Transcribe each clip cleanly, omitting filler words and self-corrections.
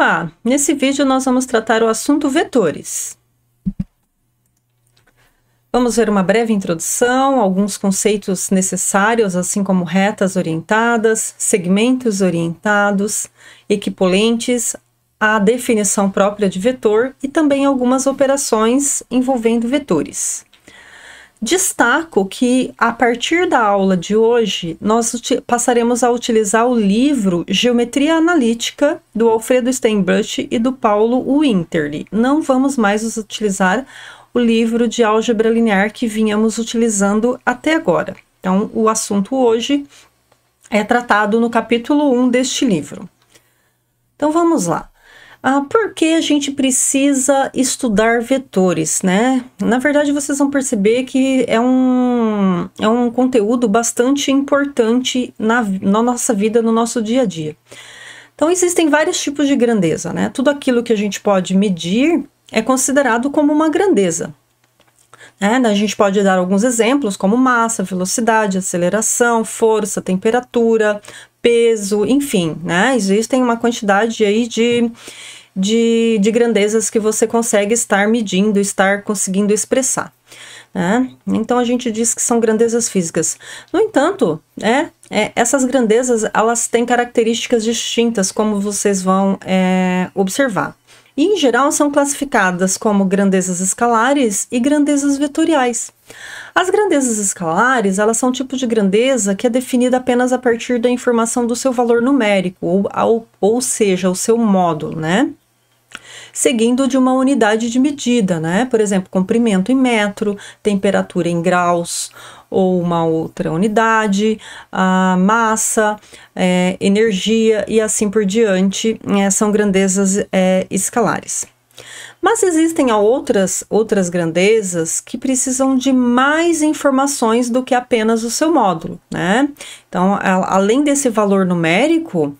Olá! Nesse vídeo nós vamos tratar o assunto vetores. Vamos ver uma breve introdução, alguns conceitos necessários, assim como retas orientadas, segmentos orientados, equipolentes, a definição própria de vetor e também algumas operações envolvendo vetores. Destaco que, a partir da aula de hoje, nós passaremos a utilizar o livro Geometria Analítica, do Alfredo Steinbruch e do Paulo Winterli. Não vamos mais utilizar o livro de álgebra linear que vínhamos utilizando até agora. Então, o assunto hoje é tratado no capítulo 1 deste livro. Então, vamos lá. Por que a gente precisa estudar vetores, né? Na verdade, vocês vão perceber que é um conteúdo bastante importante na nossa vida, no nosso dia a dia. Então, existem vários tipos de grandeza, né? Tudo aquilo que a gente pode medir é considerado como uma grandeza. A gente pode dar alguns exemplos, como massa, velocidade, aceleração, força, temperatura, peso, enfim, né? Existem uma quantidade aí de grandezas que você consegue estar medindo, estar conseguindo expressar, né? Então, a gente diz que são grandezas físicas. No entanto, essas grandezas, elas têm características distintas, como vocês vão observar. E, em geral, são classificadas como grandezas escalares e grandezas vetoriais. As grandezas escalares, elas são um tipo de grandeza que é definida apenas a partir da informação do seu valor numérico, ou seja, o seu módulo, né? Seguindo de uma unidade de medida, né? Por exemplo, comprimento em metro, temperatura em graus, ou uma outra unidade, massa, energia e assim por diante, são grandezas escalares. Mas existem outras grandezas que precisam de mais informações do que apenas o seu módulo, né? Então, além desse valor numérico,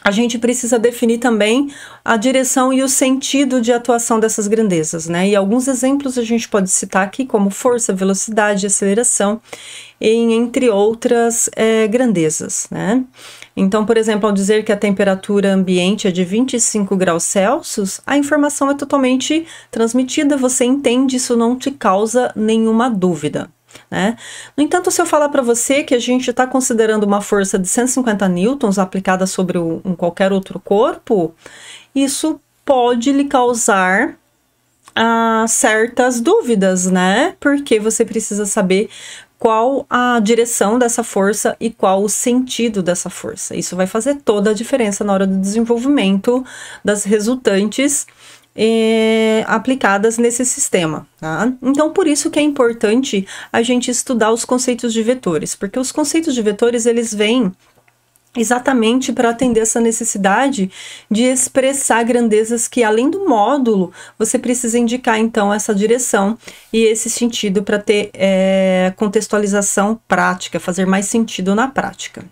a gente precisa definir também a direção e o sentido de atuação dessas grandezas, né? E alguns exemplos a gente pode citar aqui, como força, velocidade, aceleração, entre outras grandezas, né? Então, por exemplo, ao dizer que a temperatura ambiente é de 25 graus Celsius, a informação é totalmente transmitida, você entende, isso não te causa nenhuma dúvida, né? No entanto, se eu falar para você que a gente está considerando uma força de 150 newtons aplicada sobre qualquer outro corpo, isso pode lhe causar certas dúvidas, né? Porque você precisa saber qual a direção dessa força e qual o sentido dessa força. Isso vai fazer toda a diferença na hora do desenvolvimento das resultantes aplicadas nesse sistema, tá? Então, por isso que é importante a gente estudar os conceitos de vetores, porque os conceitos de vetores, eles vêm exatamente para atender essa necessidade de expressar grandezas que, além do módulo, você precisa indicar, então, essa direção e esse sentido para ter contextualização prática, fazer mais sentido na prática.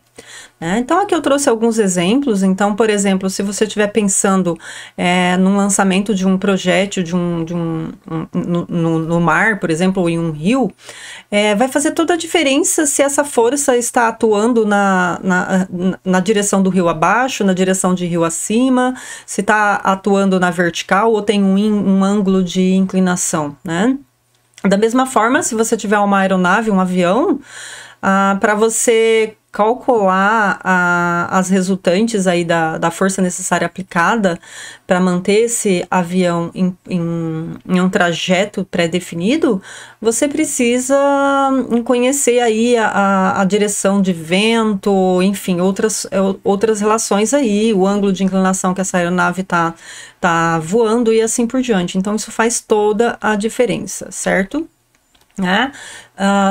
Então, aqui eu trouxe alguns exemplos. Então, por exemplo, se você estiver pensando no lançamento de um projétil no mar, por exemplo, ou em um rio, vai fazer toda a diferença se essa força está atuando na direção do rio abaixo, na direção de rio acima, se está atuando na vertical ou tem um ângulo de inclinação, né? Da mesma forma, se você tiver uma aeronave, um avião, para você calcular as resultantes aí da força necessária aplicada para manter esse avião em um trajeto pré-definido, você precisa conhecer aí a direção de vento, enfim, outras relações aí, o ângulo de inclinação que essa aeronave tá voando e assim por diante. Então, isso faz toda a diferença, certo?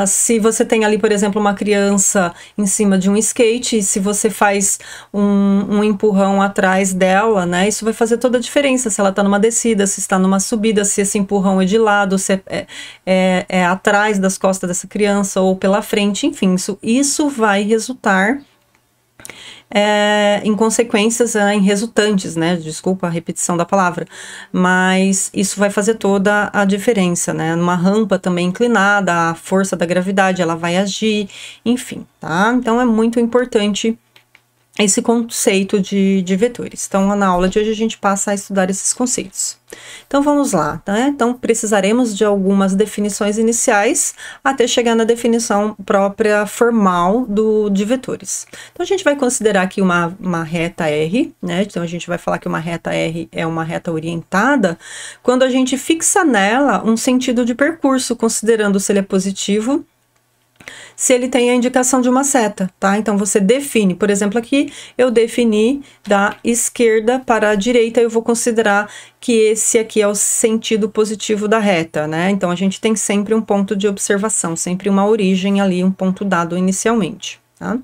Se você tem ali, por exemplo, uma criança em cima de um skate, se você faz um empurrão atrás dela, né, isso vai fazer toda a diferença, se ela está numa descida, se está numa subida, se esse empurrão é de lado, se é atrás das costas dessa criança ou pela frente, enfim, isso vai resultar em consequências, em resultantes, né? Desculpa a repetição da palavra, mas isso vai fazer toda a diferença, né? Numa rampa também inclinada, a força da gravidade, ela vai agir, enfim, tá? Então, é muito importante esse conceito de vetores. Então, na aula de hoje a gente passa a estudar esses conceitos. Então, vamos lá, né? Então, precisaremos de algumas definições iniciais até chegar na definição própria formal de vetores. Então, a gente vai considerar aqui uma reta R, né? Então, a gente vai falar que uma reta R é uma reta orientada quando a gente fixa nela um sentido de percurso, considerando se ele é positivo, se ele tem a indicação de uma seta, tá? Então, você define, por exemplo, aqui eu defini da esquerda para a direita, eu vou considerar que esse aqui é o sentido positivo da reta, né? Então, a gente tem sempre um ponto de observação, sempre uma origem ali, um ponto dado inicialmente, tá?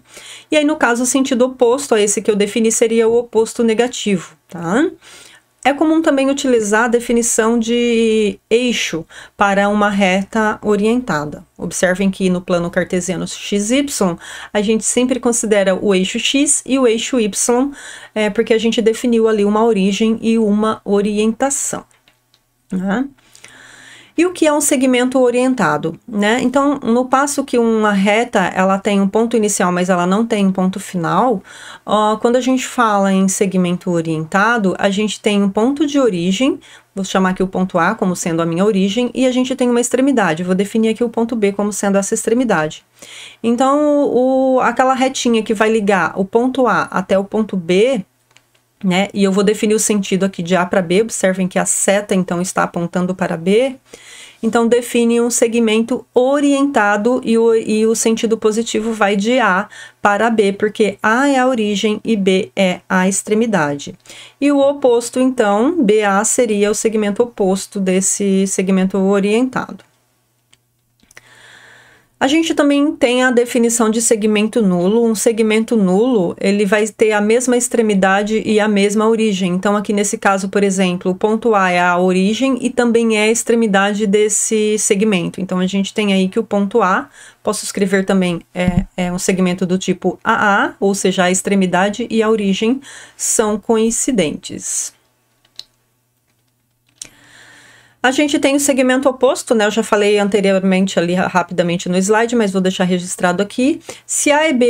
E aí, no caso, o sentido oposto a esse que eu defini seria o oposto negativo, tá? É comum também utilizar a definição de eixo para uma reta orientada. Observem que no plano cartesiano XY, a gente sempre considera o eixo X e o eixo Y, porque a gente definiu ali uma origem e uma orientação, né? E o que é um segmento orientado, né? Então, no passo que uma reta, ela tem um ponto inicial, mas ela não tem um ponto final, quando a gente fala em segmento orientado, a gente tem um ponto de origem, vou chamar aqui o ponto A como sendo a minha origem, e a gente tem uma extremidade, vou definir aqui o ponto B como sendo essa extremidade. Então, aquela retinha que vai ligar o ponto A até o ponto B, né? E eu vou definir o sentido aqui de A para B, observem que a seta então está apontando para B, então define um segmento orientado e o sentido positivo vai de A para B, porque A é a origem e B é a extremidade. E o oposto então, BA seria o segmento oposto desse segmento orientado. A gente também tem a definição de segmento nulo. Um segmento nulo, ele vai ter a mesma extremidade e a mesma origem. Então, aqui nesse caso, por exemplo, o ponto A é a origem e também é a extremidade desse segmento. Então, a gente tem aí que o ponto A, posso escrever também, é um segmento do tipo AA, ou seja, a extremidade e a origem são coincidentes. A gente tem o segmento oposto, né? Eu já falei anteriormente ali rapidamente no slide, mas vou deixar registrado aqui. Se AB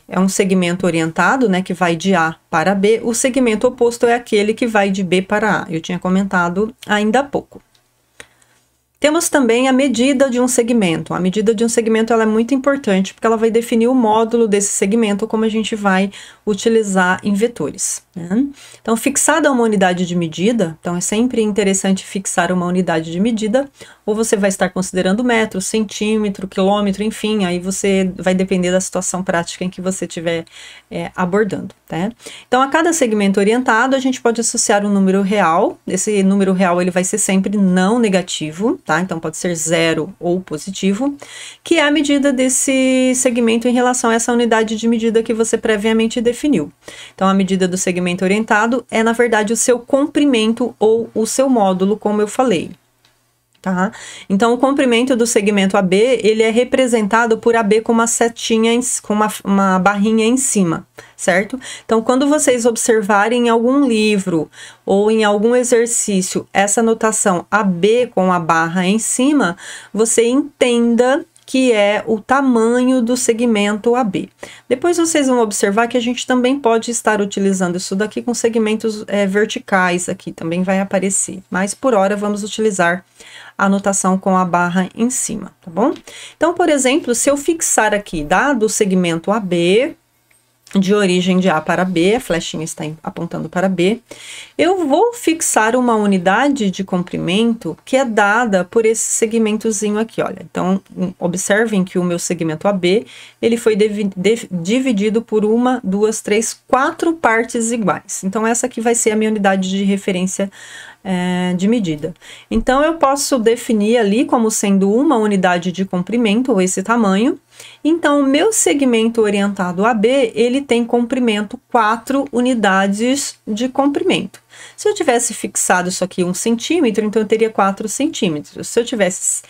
é um segmento orientado, né, que vai de A para B, o segmento oposto é aquele que vai de B para A. Eu tinha comentado ainda há pouco. Temos também a medida de um segmento. A medida de um segmento ela é muito importante porque ela vai definir o módulo desse segmento, como a gente vai utilizar em vetores, né? Então, fixada uma unidade de medida, então é sempre interessante fixar uma unidade de medida, ou você vai estar considerando metro, centímetro, quilômetro, enfim, aí você vai depender da situação prática em que você estiver abordando, tá? Então, a cada segmento orientado, a gente pode associar um número real. Esse número real ele vai ser sempre não negativo, tá? Então, pode ser 0 ou positivo, que é a medida desse segmento em relação a essa unidade de medida que você previamente definiu. Então, a medida do segmento orientado é, na verdade, o seu comprimento ou o seu módulo, como eu falei. Tá? Então, o comprimento do segmento AB, ele é representado por AB com uma setinha, com uma barrinha em cima, certo? Então, quando vocês observarem em algum livro ou em algum exercício essa notação AB com a barra em cima, você entenda que é o tamanho do segmento AB. Depois vocês vão observar que a gente também pode estar utilizando isso daqui com segmentos verticais aqui, também vai aparecer. Mas, por hora, vamos utilizar a anotação com a barra em cima, tá bom? Então, por exemplo, se eu fixar aqui, dado o segmento AB, de origem de A para B, a flechinha está apontando para B, eu vou fixar uma unidade de comprimento que é dada por esse segmentozinho aqui, olha. Então, observem que o meu segmento AB, ele foi dividido por 1, 2, 3, 4 partes iguais. Então, essa aqui vai ser a minha unidade de referência de medida. Então, eu posso definir ali como sendo uma unidade de comprimento, ou esse tamanho. Então, o meu segmento orientado AB, ele tem comprimento 4 unidades de comprimento. Se eu tivesse fixado isso aqui 1 centímetro, então eu teria 4 centímetros. Se eu tivesse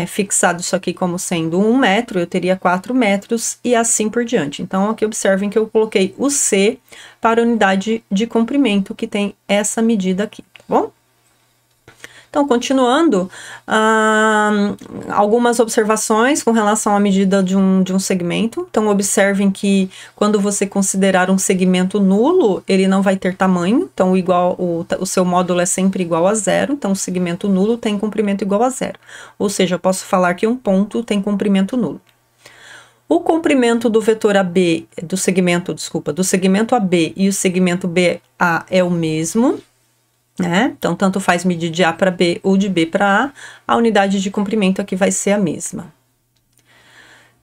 fixado isso aqui como sendo 1 metro, eu teria 4 metros e assim por diante. Então, aqui observem que eu coloquei o C para a unidade de comprimento, que tem essa medida aqui, tá bom? Então, continuando, algumas observações com relação à medida de um segmento. Então, observem que quando você considerar um segmento nulo, ele não vai ter tamanho. Então, o seu módulo é sempre igual a zero. Então, o segmento nulo tem comprimento igual a zero. Ou seja, eu posso falar que um ponto tem comprimento nulo. O comprimento do vetor AB, do segmento AB e o segmento BA é o mesmo. Né? Então, tanto faz medir de A para B ou de B para A unidade de comprimento aqui vai ser a mesma.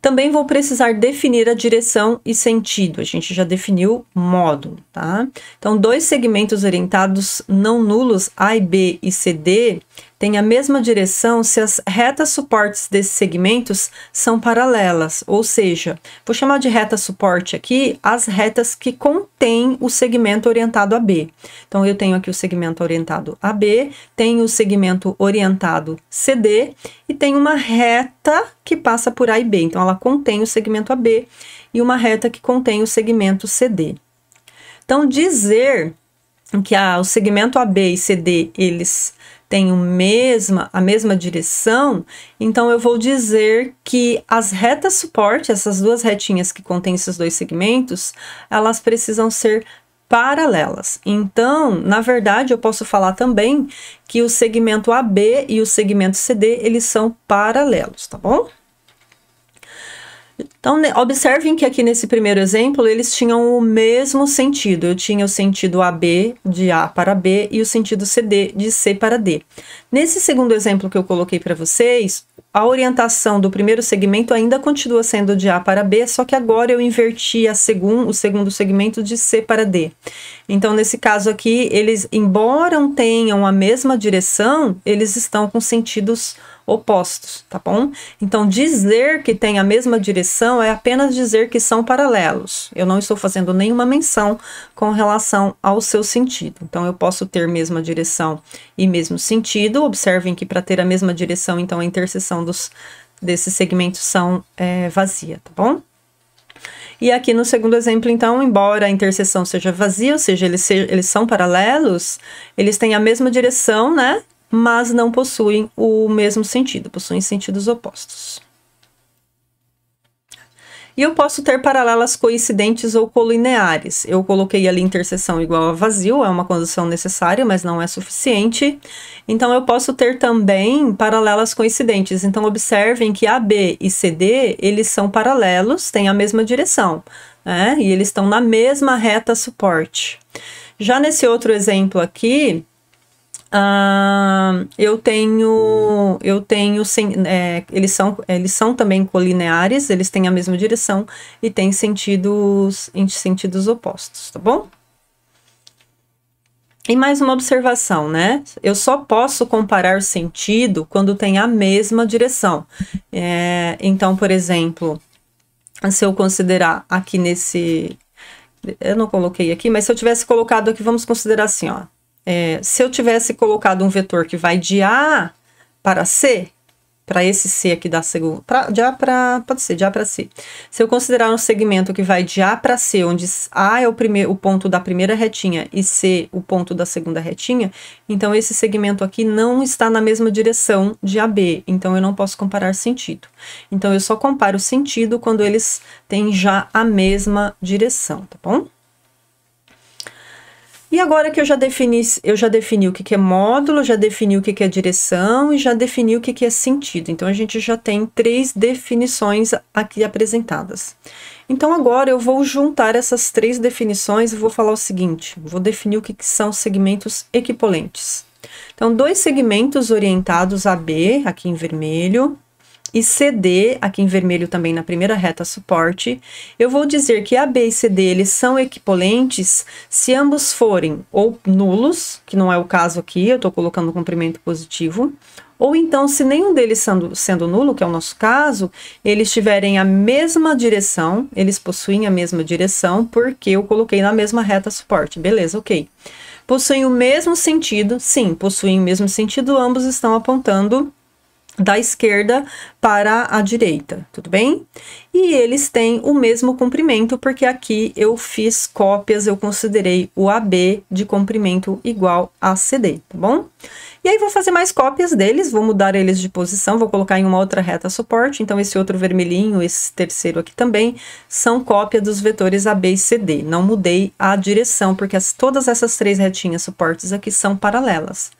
Também vou precisar definir a direção e sentido. A gente já definiu módulo, tá? Então, dois segmentos orientados não nulos, A e B e CD, têm a mesma direção se as retas suportes desses segmentos são paralelas, ou seja, vou chamar de reta suporte aqui as retas que contêm o segmento orientado a B. Então, eu tenho aqui o segmento orientado a B, tenho o segmento orientado CD e tenho uma reta que passa por A e B. Então, ela contém o segmento AB e uma reta que contém o segmento CD. Então, dizer que o segmento AB e CD, eles têm a mesma direção, então eu vou dizer que as retas suporte, essas duas retinhas que contêm esses dois segmentos, elas precisam ser paralelas. Então, na verdade, eu posso falar também que o segmento AB e o segmento CD, eles são paralelos, tá bom? Então, observem que aqui nesse primeiro exemplo, eles tinham o mesmo sentido. Eu tinha o sentido AB de A para B e o sentido CD de C para D. Nesse segundo exemplo que eu coloquei para vocês, a orientação do primeiro segmento ainda continua sendo de A para B, só que agora eu inverti o segundo segmento de C para D. Então, nesse caso aqui, eles, embora tenham a mesma direção, eles estão com sentidos opostos, tá bom? Então, dizer que tem a mesma direção é apenas dizer que são paralelos. Eu não estou fazendo nenhuma menção com relação ao seu sentido. Então, eu posso ter mesma direção e mesmo sentido. Observem que para ter a mesma direção, então, a interseção desses segmentos são vazia, tá bom? E aqui no segundo exemplo, então, embora a interseção seja vazia, ou seja, eles são paralelos, eles têm a mesma direção, né? Mas não possuem o mesmo sentido, possuem sentidos opostos. E eu posso ter paralelas coincidentes ou colineares. Eu coloquei ali interseção igual a vazio, é uma condição necessária, mas não é suficiente. Então, eu posso ter também paralelas coincidentes. Então, observem que AB e CD, eles são paralelos, têm a mesma direção, né? E eles estão na mesma reta suporte. Já nesse outro exemplo aqui, eles são também colineares, eles têm a mesma direção e têm sentidos opostos, tá bom? E mais uma observação, né? Eu só posso comparar sentido quando tem a mesma direção. Então, por exemplo, se eu considerar aqui eu não coloquei aqui, mas se eu tivesse colocado aqui, vamos considerar assim, ó. Se eu tivesse colocado um vetor que vai de A para C, para esse C aqui da segunda, pode ser de A para C. Se eu considerar um segmento que vai de A para C, onde A é o ponto da primeira retinha e C o ponto da segunda retinha, então esse segmento aqui não está na mesma direção de AB, então eu não posso comparar sentido. Então eu só comparo sentido quando eles têm já a mesma direção, tá bom? E agora que eu já defini o que é módulo, já defini o que é direção e já defini o que é sentido. Então, a gente já tem 3 definições aqui apresentadas. Então, agora eu vou juntar essas 3 definições e vou falar o seguinte, vou definir o que são segmentos equipolentes. Então, 2 segmentos orientados a B, aqui em vermelho, e CD, aqui em vermelho também na primeira reta suporte, eu vou dizer que AB e CD eles são equipolentes se ambos forem ou nulos, que não é o caso aqui, eu estou colocando comprimento positivo, ou então se nenhum deles sendo nulo, que é o nosso caso, eles tiverem a mesma direção, eles possuem a mesma direção, porque eu coloquei na mesma reta suporte, beleza, ok. Possuem o mesmo sentido, sim, possuem o mesmo sentido, ambos estão apontando da esquerda para a direita, tudo bem? E eles têm o mesmo comprimento, porque aqui eu fiz cópias, eu considerei o AB de comprimento igual a CD, tá bom? E aí vou fazer mais cópias deles, vou mudar eles de posição, vou colocar em uma outra reta suporte. Então esse outro vermelhinho, esse terceiro aqui também, são cópia dos vetores AB e CD. Não mudei a direção, porque todas essas três retinhas suportes aqui são paralelas.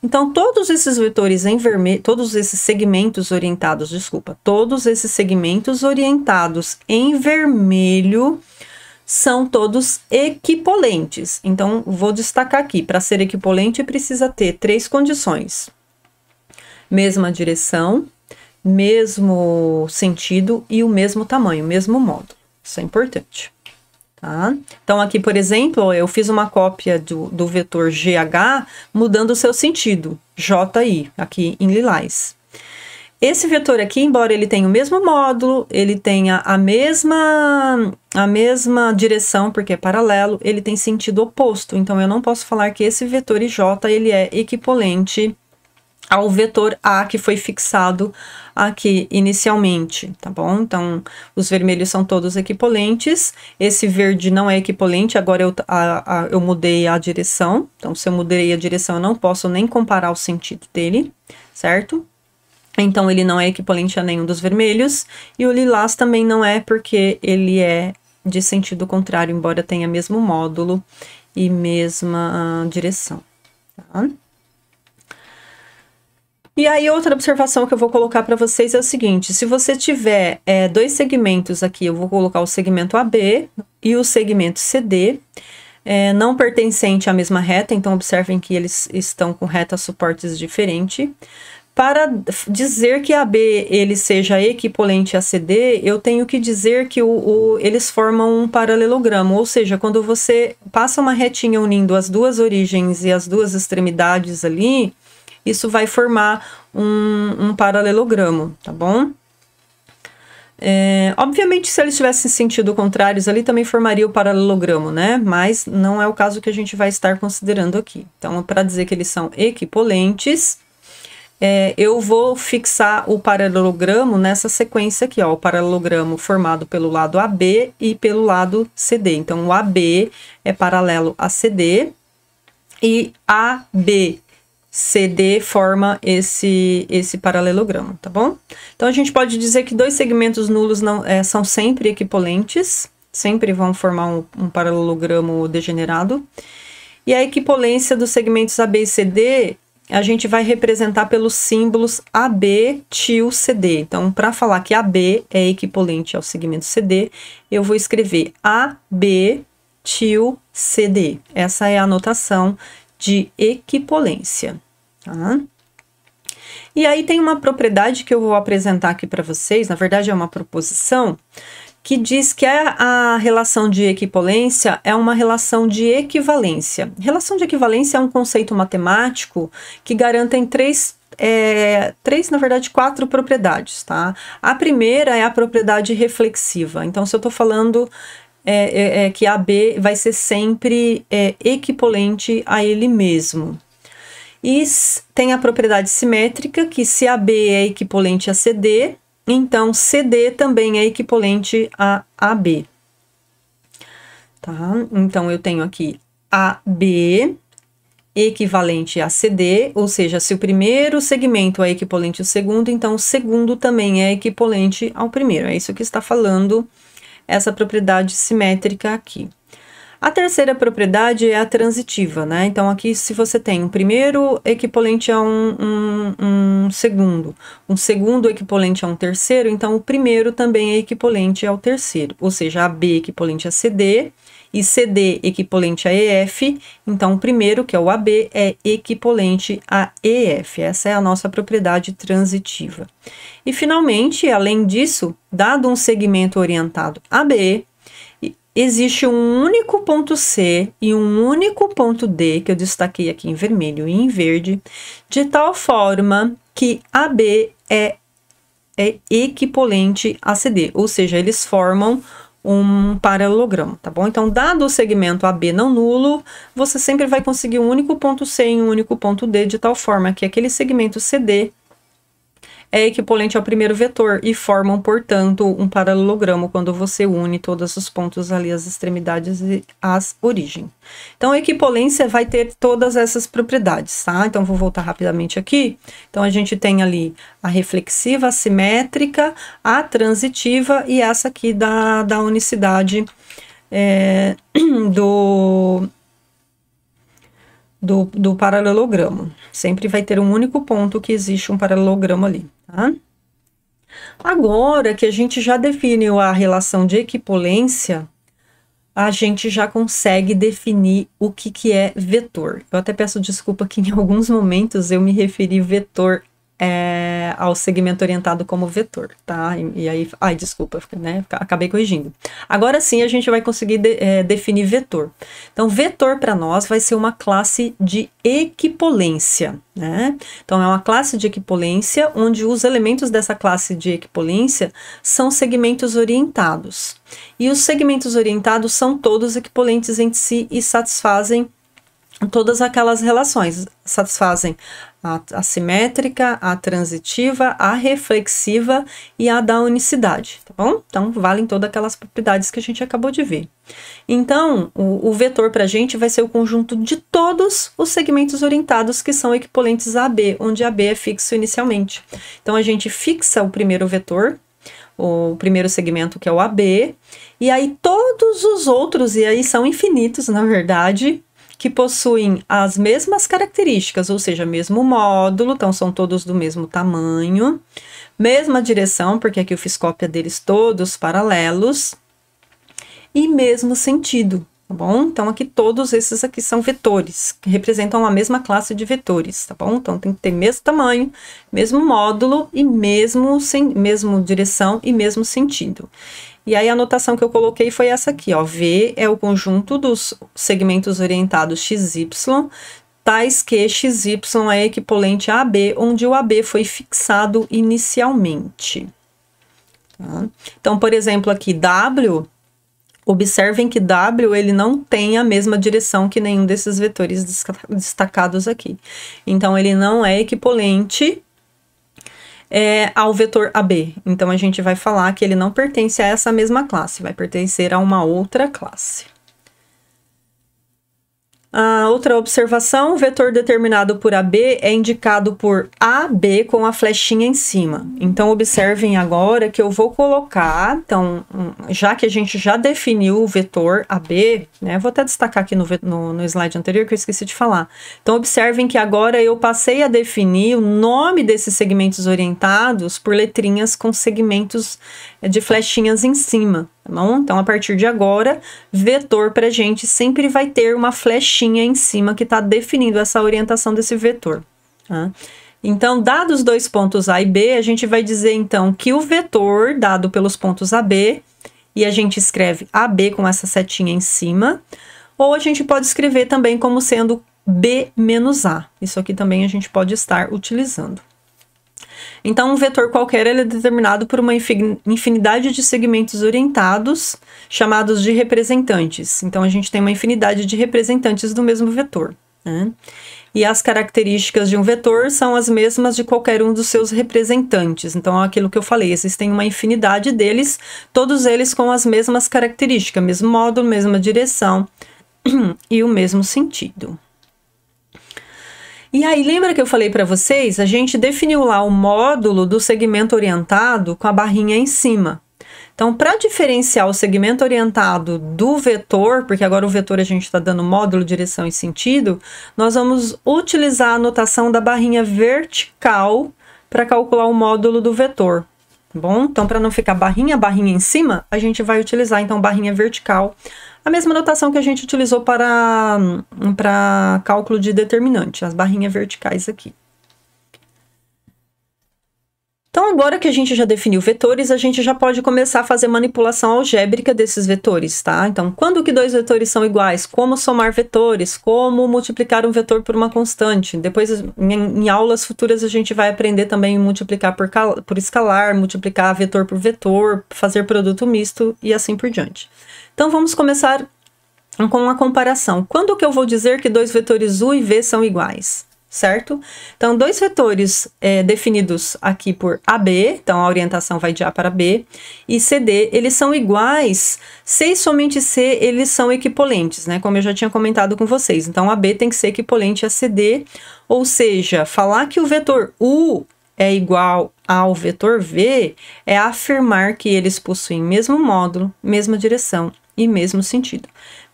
Então todos esses vetores em vermelho, todos esses segmentos orientados, desculpa, todos esses segmentos orientados em vermelho são todos equipolentes. Então, vou destacar aqui, para ser equipolente precisa ter três condições. Mesma direção, mesmo sentido e o mesmo tamanho, mesmo módulo. Isso é importante. Tá? Então, aqui, por exemplo, eu fiz uma cópia do vetor GH mudando o seu sentido, JI, aqui em lilás. Esse vetor aqui, embora ele tenha o mesmo módulo, ele tenha a mesma direção, porque é paralelo, ele tem sentido oposto. Então, eu não posso falar que esse vetor IJ ele é equivalente ao vetor A que foi fixado aqui inicialmente, tá bom? Então, os vermelhos são todos equivalentes. Esse verde não é equivalente, agora eu mudei a direção. Então, se eu mudei a direção, eu não posso nem comparar o sentido dele, certo? Então, ele não é equivalente a nenhum dos vermelhos. E o lilás também não é, porque ele é de sentido contrário, embora tenha mesmo módulo e mesma direção. Tá? E aí, outra observação que eu vou colocar para vocês é o seguinte: se você tiver dois segmentos aqui, eu vou colocar o segmento AB e o segmento CD, não pertencente à mesma reta, então observem que eles estão com retas suportes diferentes. Para dizer que AB ele seja equivalente a CD, eu tenho que dizer que eles formam um paralelogramo, ou seja, quando você passa uma retinha unindo as duas origens e as duas extremidades ali, isso vai formar um paralelogramo, tá bom? Obviamente, se eles tivessem sentido contrários ali, também formaria o paralelogramo, né? Mas não é o caso que a gente vai estar considerando aqui. Então, para dizer que eles são equivalentes, eu vou fixar o paralelogramo nessa sequência aqui, ó, o paralelogramo formado pelo lado AB e pelo lado CD. Então, o AB é paralelo a CD e AB, CD forma esse paralelogramo, tá bom? Então, a gente pode dizer que dois segmentos nulos são sempre equivalentes, sempre vão formar um paralelogramo degenerado. E a equipolência dos segmentos AB e CD a gente vai representar pelos símbolos AB, til, CD. Então, para falar que AB é equivalente ao segmento CD, eu vou escrever AB, til, CD. Essa é a notação de equipolência. Tá? E aí tem uma propriedade que eu vou apresentar aqui para vocês, na verdade é uma proposição, que diz que a relação de equipolência é uma relação de equivalência. Relação de equivalência é um conceito matemático que garante na verdade, quatro propriedades, tá? A primeira é a propriedade reflexiva. Então, se eu estou falando que AB vai ser sempre equivalente a ele mesmo. E tem a propriedade simétrica, que se AB é equivalente a CD, então CD também é equivalente a AB. Tá? Então, eu tenho aqui AB equivalente a CD, ou seja, se o primeiro segmento é equivalente ao segundo, então o segundo também é equivalente ao primeiro. É isso que está falando essa propriedade simétrica aqui. A terceira propriedade é a transitiva, né? Então, aqui, se você tem um primeiro equivalente a um segundo equivalente a um terceiro, então o primeiro também é equivalente ao terceiro, ou seja, AB equivalente a CD e CD equivalente a EF, então o primeiro, que é o AB, é equivalente a EF. Essa é a nossa propriedade transitiva. E, finalmente, além disso, dado um segmento orientado AB, existe um único ponto C e um único ponto D, que eu destaquei aqui em vermelho e em verde, de tal forma que AB é equivalente a CD, ou seja, eles formam um paralelogramo, tá bom? Então, dado o segmento AB não nulo, você sempre vai conseguir um único ponto C e um único ponto D, de tal forma que aquele segmento CD é equivalente ao primeiro vetor e formam, portanto, um paralelogramo quando você une todos os pontos ali, as extremidades e as origens. Então, a equipolência vai ter todas essas propriedades, tá? Então, vou voltar rapidamente aqui. Então, a gente tem ali a reflexiva, a simétrica, a transitiva e essa aqui da unicidade do paralelogramo. Sempre vai ter um único ponto que existe um paralelogramo ali, tá? Agora que a gente já definiu a relação de equipolência, a gente já consegue definir o que é vetor. Eu até peço desculpa que em alguns momentos eu me referi vetor ao segmento orientado como vetor, tá? E aí, ai, desculpa, né? Acabei corrigindo. Agora sim a gente vai conseguir definir vetor. Então, vetor para nós vai ser uma classe de equipolência, né? Então, é uma classe de equipolência onde os elementos dessa classe de equipolência são segmentos orientados. E os segmentos orientados são todos equipolentes entre si e satisfazem todas aquelas relações, satisfazem a simétrica, a transitiva, a reflexiva e a da unicidade, tá bom? Então, valem todas aquelas propriedades que a gente acabou de ver. Então, o vetor para a gente vai ser o conjunto de todos os segmentos orientados que são equipolentes a AB, onde AB é fixo inicialmente. Então, a gente fixa o primeiro vetor, o primeiro segmento que é o AB, e aí todos os outros, e aí são infinitos, na verdade, que possuem as mesmas características, ou seja, mesmo módulo, então são todos do mesmo tamanho, mesma direção, porque aqui eu fiz cópia deles todos paralelos, e mesmo sentido, tá bom? Então aqui todos esses aqui são vetores, que representam a mesma classe de vetores, tá bom? Então tem que ter mesmo tamanho, mesmo módulo, e mesmo direção e mesmo sentido. E aí a anotação que eu coloquei foi essa aqui, ó. V é o conjunto dos segmentos orientados XY, tais que XY é equipolente a AB, onde o AB foi fixado inicialmente. Tá? Então, por exemplo, aqui W, observem que W ele não tem a mesma direção que nenhum desses vetores destacados aqui. Então, ele não é equivalente ao vetor AB. Então, a gente vai falar que ele não pertence a essa mesma classe, vai pertencer a uma outra classe. A outra observação, o vetor determinado por AB é indicado por AB com a flechinha em cima. Então, observem agora que eu vou colocar, então, já que a gente já definiu o vetor AB, né, vou até destacar aqui no slide anterior que eu esqueci de falar. Então, observem que agora eu passei a definir o nome desses segmentos orientados por letrinhas com segmentos de flechinhas em cima. Tá bom? Então, a partir de agora, vetor para a gente sempre vai ter uma flechinha em cima que está definindo essa orientação desse vetor. Tá? Então, dados os dois pontos A e B, a gente vai dizer, então, que o vetor dado pelos pontos AB, e a gente escreve AB com essa setinha em cima, ou a gente pode escrever também como sendo B menos A. Isso aqui também a gente pode estar utilizando. Então, um vetor qualquer ele é determinado por uma infinidade de segmentos orientados, chamados de representantes. Então, a gente tem uma infinidade de representantes do mesmo vetor, né? E as características de um vetor são as mesmas de qualquer um dos seus representantes. Então, é aquilo que eu falei, existem uma infinidade deles, todos eles com as mesmas características, mesmo módulo, mesma direção e o mesmo sentido. E aí, lembra que eu falei para vocês? A gente definiu lá o módulo do segmento orientado com a barrinha em cima. Então, para diferenciar o segmento orientado do vetor, porque agora o vetor a gente está dando módulo, direção e sentido, nós vamos utilizar a notação da barrinha vertical para calcular o módulo do vetor. Tá bom? Então, para não ficar barrinha em cima, a gente vai utilizar, então, barrinha vertical. A mesma notação que a gente utilizou para cálculo de determinante, as barrinhas verticais aqui. Então, agora que a gente já definiu vetores, a gente já pode começar a fazer manipulação algébrica desses vetores, tá? Então, quando que dois vetores são iguais? Como somar vetores? Como multiplicar um vetor por uma constante? Depois, em aulas futuras, a gente vai aprender também a multiplicar por escalar, multiplicar vetor por vetor, fazer produto misto e assim por diante. Então, vamos começar com uma comparação. Quando que eu vou dizer que dois vetores U e V são iguais? certo? Então, dois vetores definidos aqui por AB, então a orientação vai de A para B, e CD, eles são iguais se e somente se eles são equipolentes, né? Como eu já tinha comentado com vocês. Então, AB tem que ser equivalente a CD, ou seja, falar que o vetor U é igual ao vetor V é afirmar que eles possuem mesmo módulo, mesma direção e mesmo sentido.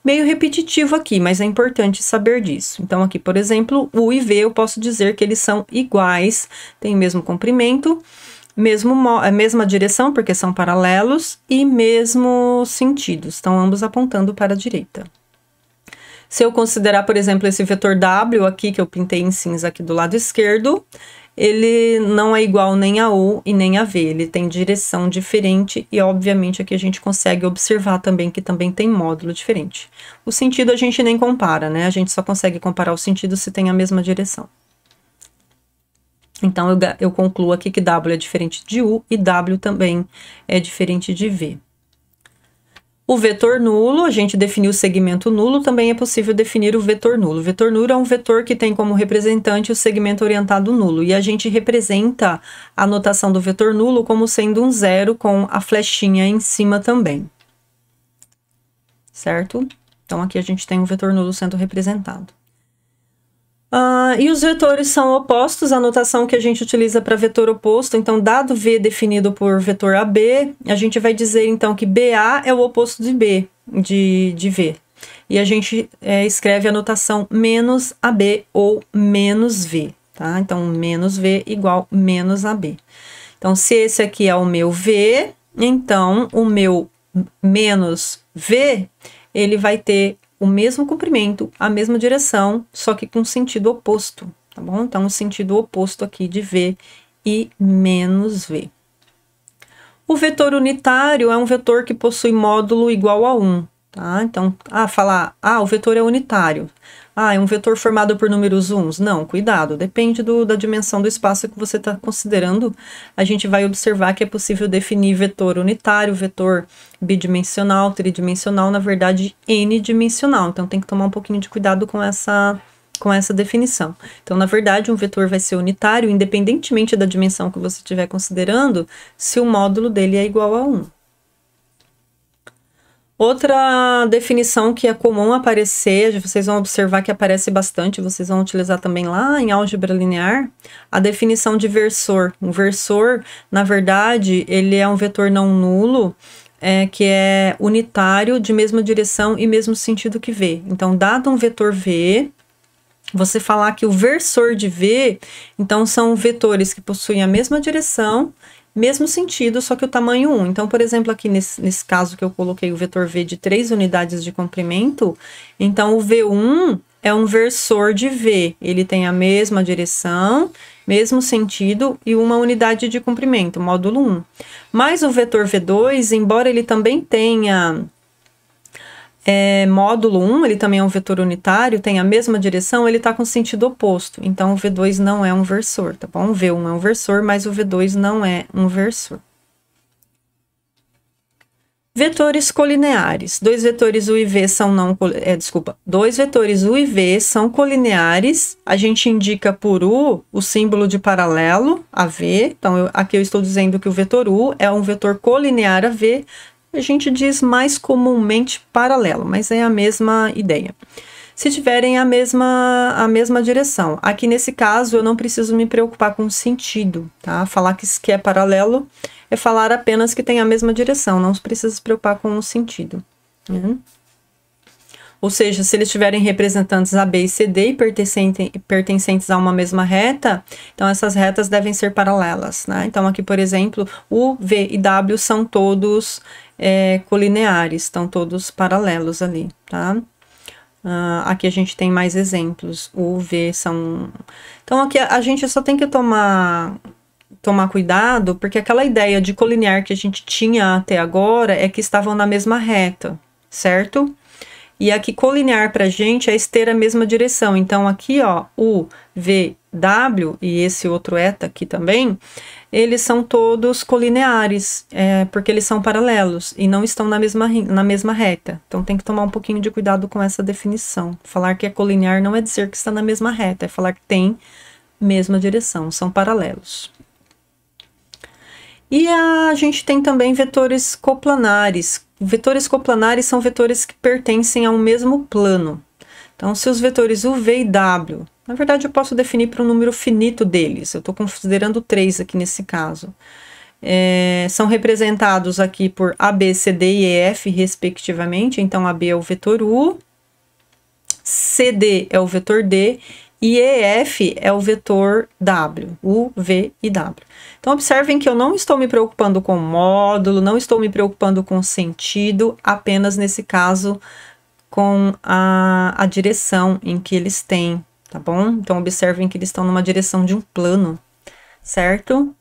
Meio repetitivo aqui, mas é importante saber disso. Então, aqui, por exemplo, U e V, eu posso dizer que eles são iguais, têm o mesmo comprimento, mesma direção, porque são paralelos, e mesmo sentidos, estão ambos apontando para a direita. Se eu considerar, por exemplo, esse vetor W aqui, que eu pintei em cinza aqui do lado esquerdo, ele não é igual nem a U e nem a V, ele tem direção diferente e, obviamente, aqui a gente consegue observar também que também tem módulo diferente. O sentido a gente nem compara, né? A gente só consegue comparar o sentido se tem a mesma direção. Então, eu concluo aqui que W é diferente de U e W também é diferente de V. O vetor nulo, a gente definiu o segmento nulo, também é possível definir o vetor nulo. O vetor nulo é um vetor que tem como representante o segmento orientado nulo, e a gente representa a notação do vetor nulo como sendo um zero com a flechinha em cima também. Certo? Então, aqui a gente tem um vetor nulo sendo representado. E os vetores são opostos, a notação que a gente utiliza para vetor oposto, então, dado V definido por vetor AB, a gente vai dizer, então, que BA é o oposto de B, de V. E a gente escreve a notação menos AB ou menos V, tá? Então, menos V igual menos AB. Então, se esse aqui é o meu V, então, o meu menos V, ele vai ter o mesmo comprimento, a mesma direção, só que com sentido oposto, tá bom? Então, o sentido oposto aqui de V e menos V. O vetor unitário é um vetor que possui módulo igual a 1, tá? Então, o vetor é unitário. É um vetor formado por números uns? Não, cuidado, depende da dimensão do espaço que você está considerando. A gente vai observar que é possível definir vetor unitário, vetor bidimensional, tridimensional, na verdade, n-dimensional. Então, tem que tomar um pouquinho de cuidado com essa definição. Então, na verdade, um vetor vai ser unitário, independentemente da dimensão que você estiver considerando, se o módulo dele é igual a 1. Outra definição que é comum aparecer, vocês vão observar que aparece bastante, vocês vão utilizar também lá em álgebra linear, a definição de versor. Um versor, na verdade, ele é um vetor não nulo, que é unitário, de mesma direção e mesmo sentido que V. Então, dado um vetor V, você falar que o versor de V, então, são vetores que possuem a mesma direção, mesmo sentido, só que o tamanho 1. Então, por exemplo, aqui nesse caso que eu coloquei o vetor V de 3 unidades de comprimento, então o V1 é um versor de V. Ele tem a mesma direção, mesmo sentido e uma unidade de comprimento, módulo 1. Mas o vetor V2, embora ele também tenha módulo 1, ele também é um vetor unitário, tem a mesma direção, ele está com sentido oposto. Então, o V2 não é um versor, tá bom? O V1 é um versor, mas o V2 não é um versor. Vetores colineares. Dois vetores U e V são dois vetores U e V são colineares. A gente indica por U o símbolo de paralelo a V. Então, aqui eu estou dizendo que o vetor U é um vetor colinear a V. A gente diz mais comumente paralelo, mas é a mesma ideia. Se tiverem a mesma direção. Aqui nesse caso eu não preciso me preocupar com o sentido, tá? Falar que é paralelo é falar apenas que tem a mesma direção, não precisa se preocupar com o sentido. Ou seja, se eles tiverem representantes A, B e CD e pertencentes a uma mesma reta, então essas retas devem ser paralelas, né? Então aqui, por exemplo, U, V e W são todos colineares, estão todos paralelos ali, tá? Aqui a gente tem mais exemplos. U, V são... Então aqui a gente só tem que tomar cuidado, porque aquela ideia de colinear que a gente tinha até agora é que estavam na mesma reta, certo? E aqui colinear pra gente é ter a mesma direção. Então aqui, ó, o V, W e esse outro eta aqui também, eles são todos colineares, porque eles são paralelos e não estão na mesma reta. Então tem que tomar um pouquinho de cuidado com essa definição. Falar que é colinear não é dizer que está na mesma reta, é falar que tem mesma direção, são paralelos. E a gente tem também vetores coplanares. Vetores coplanares são vetores que pertencem a um mesmo plano. Então, se os vetores U, V e W, na verdade eu posso definir para um número finito deles, eu estou considerando 3 aqui nesse caso. São representados aqui por A, B, C, D e E, F, respectivamente. Então, AB é o vetor U, CD é o vetor D, e EF é o vetor W, U, V e W. Então, observem que eu não estou me preocupando com o módulo, não estou me preocupando com o sentido, apenas nesse caso com a direção em que eles têm, tá bom? Então, observem que eles estão numa direção de um plano, certo?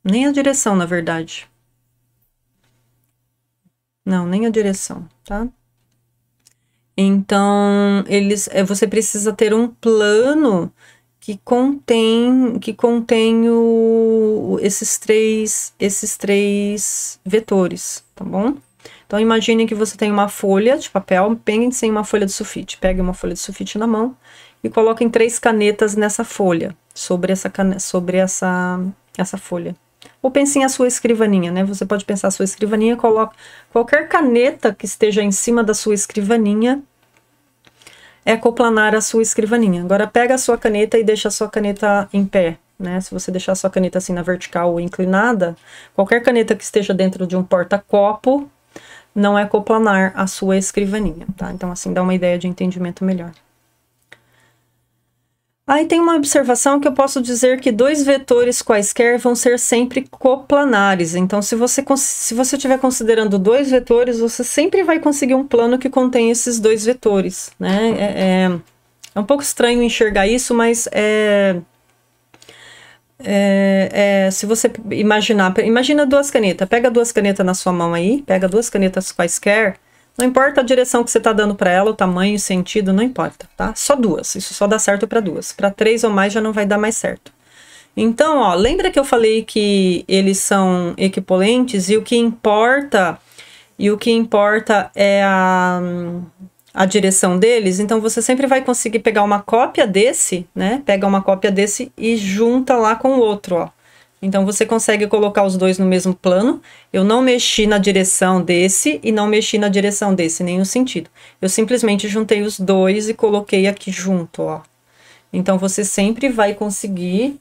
Nem a direção, na verdade. Não, nem a direção, tá? Então, você precisa ter um plano que contém esses três vetores, tá bom? Então, imagine que você tem uma folha de papel, pense em uma folha de sulfite. Pegue uma folha de sulfite na mão e coloquem 3 canetas nessa folha, sobre essa folha. Ou pense em a sua escrivaninha, né? Você pode pensar a sua escrivaninha, coloque qualquer caneta que esteja em cima da sua escrivaninha, é coplanar a sua escrivaninha. Agora pega a sua caneta e deixa a sua caneta em pé, né? Se você deixar a sua caneta assim na vertical ou inclinada, qualquer caneta que esteja dentro de um porta-copo não é coplanar a sua escrivaninha, tá? Então assim dá uma ideia de entendimento melhor. Aí tem uma observação que eu posso dizer que 2 vetores quaisquer vão ser sempre coplanares. Então, se você estiver considerando 2 vetores, você sempre vai conseguir um plano que contém esses 2 vetores, né? É um pouco estranho enxergar isso, mas se você imagina 2 canetas. Pega 2 canetas na sua mão aí, pega 2 canetas quaisquer. Não importa a direção que você está dando para ela, o tamanho, o sentido, não importa, tá? Só 2, isso só dá certo para 2. Para 3 ou mais já não vai dar mais certo. Então, ó, lembra que eu falei que eles são equipolentes e o que importa é a direção deles? Então, você sempre vai conseguir pegar uma cópia desse, né? Pega uma cópia desse e junta lá com o outro, ó. Então, você consegue colocar os 2 no mesmo plano. Eu não mexi na direção desse e não mexi na direção desse, nenhum sentido. Eu simplesmente juntei os 2 e coloquei aqui junto, ó. Então, você sempre vai conseguir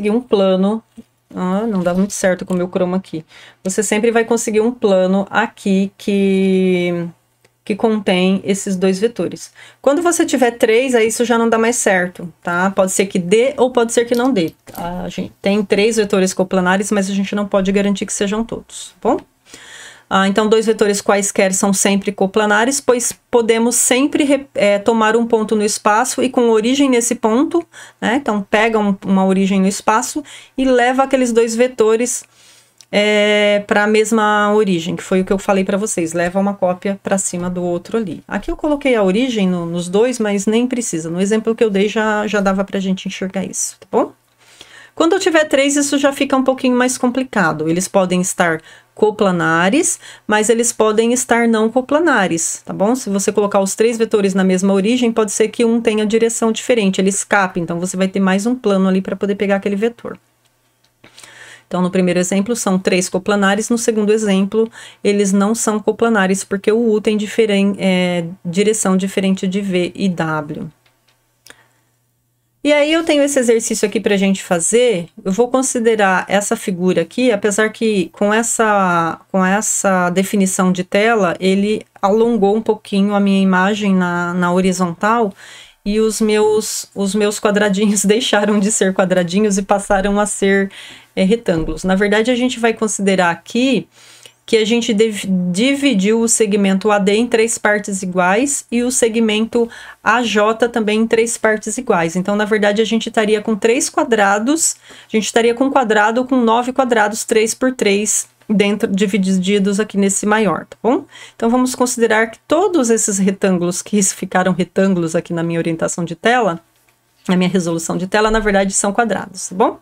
um plano. Não dá muito certo com o meu chroma aqui. Você sempre vai conseguir um plano aqui que contém esses 2 vetores. Quando você tiver 3, aí isso já não dá mais certo, tá? Pode ser que dê ou pode ser que não dê. A gente tem 3 vetores coplanares, mas a gente não pode garantir que sejam todos, tá bom? Então, 2 vetores quaisquer são sempre coplanares, pois podemos sempre tomar um ponto no espaço e com origem nesse ponto, né? Então, pega uma origem no espaço e leva aqueles 2 vetores para a mesma origem, que foi o que eu falei para vocês, leva uma cópia para cima do outro ali. Aqui eu coloquei a origem nos 2, mas nem precisa. No exemplo que eu dei já dava para a gente enxergar isso, tá bom? Quando eu tiver 3, isso já fica um pouquinho mais complicado. Eles podem estar coplanares, mas eles podem estar não coplanares, tá bom? Se você colocar os 3 vetores na mesma origem, pode ser que um tenha direção diferente, ele escape, então você vai ter mais um plano ali para poder pegar aquele vetor. Então, no primeiro exemplo, são 3 coplanares. No segundo exemplo, eles não são coplanares, porque o U tem direção diferente de V e W. E aí, eu tenho esse exercício aqui para a gente fazer. Eu vou considerar essa figura aqui, apesar que com essa definição de tela, ele alongou um pouquinho a minha imagem na horizontal, e os meus quadradinhos deixaram de ser quadradinhos e passaram a ser retângulos. Na verdade, a gente vai considerar aqui que a gente dividiu o segmento AD em 3 partes iguais e o segmento AJ também em 3 partes iguais. Então, na verdade, a gente estaria com 3 quadrados, a gente estaria com um quadrado com 9 quadrados, 3 por 3 dentro, divididos aqui nesse maior, tá bom? Então, vamos considerar que todos esses retângulos que ficaram retângulos aqui na minha orientação de tela, na minha resolução de tela, na verdade, são quadrados, tá bom?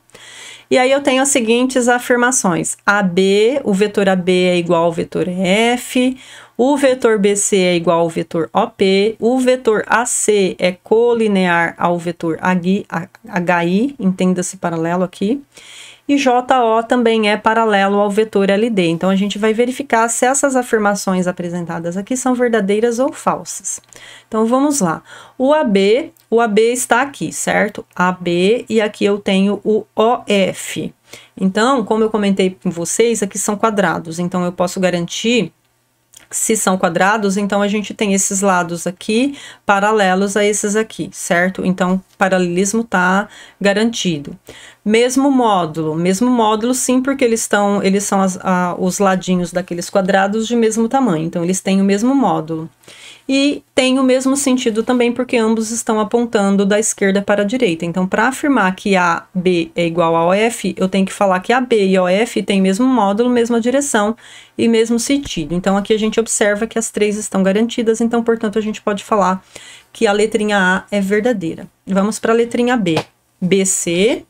E aí eu tenho as seguintes afirmações. AB, o vetor AB é igual ao vetor F, o vetor BC é igual ao vetor OP, o vetor AC é colinear ao vetor HI, entenda-se paralelo aqui, e JO também é paralelo ao vetor LD. Então, a gente vai verificar se essas afirmações apresentadas aqui são verdadeiras ou falsas. Então, vamos lá. O AB está aqui, certo? AB, e aqui eu tenho o OF. Então, como eu comentei com vocês, aqui são quadrados. Então, eu posso garantir que se são quadrados, então a gente tem esses lados aqui paralelos a esses aqui, certo? Então, paralelismo tá garantido. Mesmo módulo sim, porque eles são os ladinhos daqueles quadrados de mesmo tamanho, então eles têm o mesmo módulo. E tem o mesmo sentido também, porque ambos estão apontando da esquerda para a direita. Então, para afirmar que AB é igual a OF, eu tenho que falar que AB e OF têm mesmo módulo, mesma direção e mesmo sentido. Então, aqui a gente observa que as três estão garantidas, então, portanto, a gente pode falar que a letrinha A é verdadeira. Vamos para a letrinha B. BC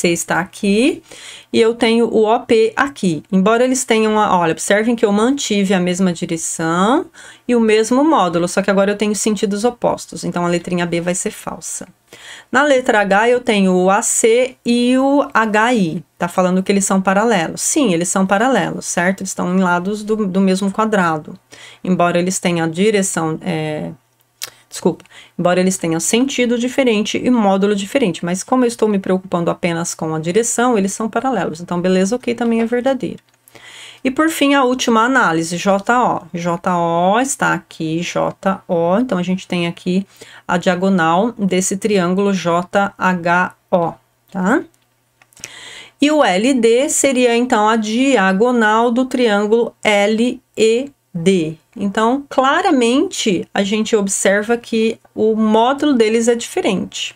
está aqui, e eu tenho o OP aqui. Embora eles tenham, olha, observem que eu mantive a mesma direção e o mesmo módulo, só que agora eu tenho sentidos opostos, então a letrinha B vai ser falsa. Na letra H eu tenho o AC e o HI, tá falando que eles são paralelos. Sim, eles são paralelos, certo? Eles estão em lados do mesmo quadrado, embora eles tenham a direção... embora eles tenham sentido diferente e módulo diferente, mas como eu estou me preocupando apenas com a direção, eles são paralelos. Então, beleza, ok, também é verdadeiro. E por fim, a última análise, JO. JO está aqui, JO, então a gente tem aqui a diagonal desse triângulo JHO, tá? E o LD seria, então, a diagonal do triângulo LED. Então, claramente, a gente observa que o módulo deles é diferente,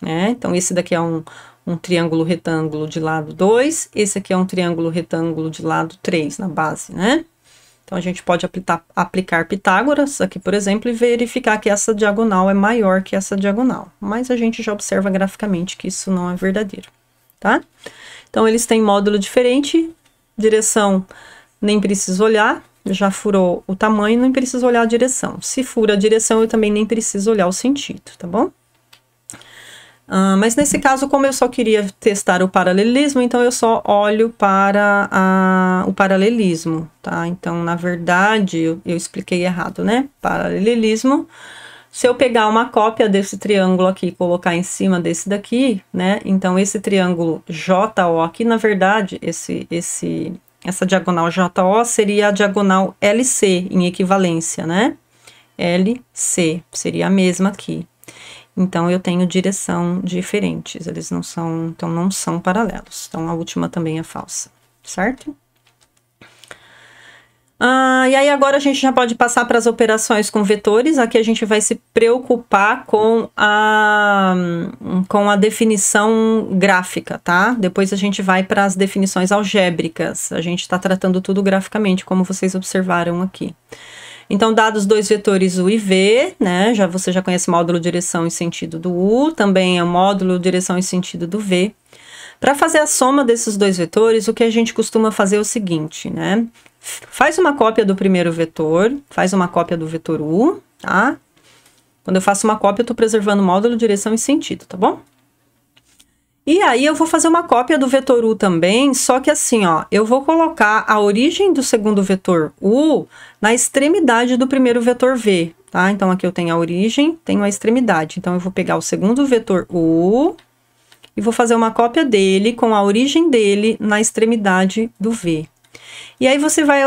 né? Então, esse daqui é um triângulo retângulo de lado 2, esse aqui é um triângulo retângulo de lado 3 na base, né? Então, a gente pode aplicar Pitágoras aqui, por exemplo, e verificar que essa diagonal é maior que essa diagonal. Mas a gente já observa graficamente que isso não é verdadeiro, tá? Então, eles têm módulo diferente, direção nem preciso olhar, já furou o tamanho, não preciso olhar a direção. Se fura a direção, eu também nem preciso olhar o sentido, tá bom? Mas nesse caso, como eu só queria testar o paralelismo, então eu só olho para o paralelismo, tá? Então, na verdade, eu expliquei errado, né? Paralelismo, se eu pegar uma cópia desse triângulo aqui e colocar em cima desse daqui, né? Então, esse triângulo JO aqui, na verdade, essa diagonal JO seria a diagonal LC em equivalência, né? LC seria a mesma aqui. Então, eu tenho direção diferentes, eles não são, então não são paralelos. Então, a última também é falsa, certo? E aí, agora a gente já pode passar para as operações com vetores. Aqui a gente vai se preocupar com a definição gráfica, tá? Depois a gente vai para as definições algébricas. A gente está tratando tudo graficamente, como vocês observaram aqui. Então, dados dois vetores U e V, né? Você já conhece o módulo direção e sentido do U, também é o módulo direção e sentido do V. Para fazer a soma desses dois vetores, o que a gente costuma fazer é o seguinte, né? Faz uma cópia do primeiro vetor, faz uma cópia do vetor U, tá? Quando eu faço uma cópia, eu estou preservando o módulo, direção e sentido, tá bom? E aí, eu vou fazer uma cópia do vetor U também, só que assim, ó, eu vou colocar a origem do segundo vetor U na extremidade do primeiro vetor V, tá? Então, aqui eu tenho a origem, tenho a extremidade. Então, eu vou pegar o segundo vetor U e vou fazer uma cópia dele com a origem dele na extremidade do V. E aí, você vai